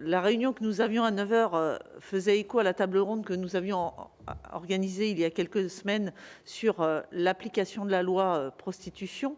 La réunion que nous avions à 9 heures faisait écho à la table ronde que nous avions organisée il y a quelques semaines sur l'application de la loi prostitution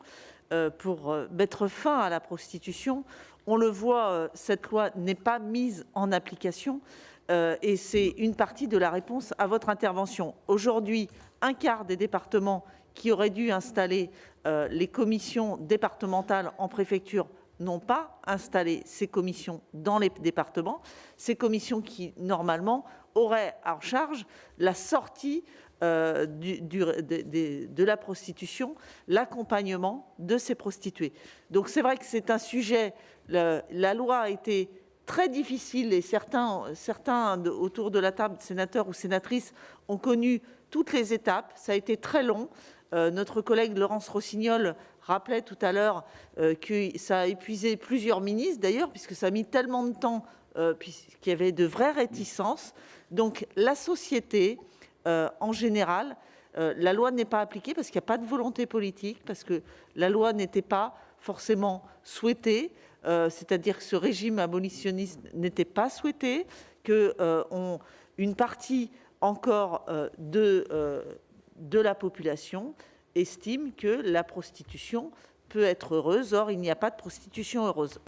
pour mettre fin à la prostitution. On le voit, cette loi n'est pas mise en application et c'est une partie de la réponse à votre intervention. Aujourd'hui, un quart des départements qui auraient dû installer les commissions départementales en préfecture n'ont pas installé ces commissions dans les départements, ces commissions qui, normalement, auraient en charge la sortie de la prostitution, l'accompagnement de ces prostituées. Donc c'est vrai que c'est un sujet, la loi a été très difficile et certains autour de la table, sénateurs ou sénatrices, ont connu toutes les étapes, ça a été très long. Notre collègue Laurence Rossignol rappelait tout à l'heure que ça a épuisé plusieurs ministres, d'ailleurs, puisque ça a mis tellement de temps, puisqu'il y avait de vraies réticences. Donc la société, en général, la loi n'est pas appliquée parce qu'il n'y a pas de volonté politique, parce que la loi n'était pas forcément souhaitée, c'est-à-dire que ce régime abolitionniste n'était pas souhaité, qu'une partie encore de la population estime que la prostitution peut être heureuse. Or, il n'y a pas de prostitution heureuse.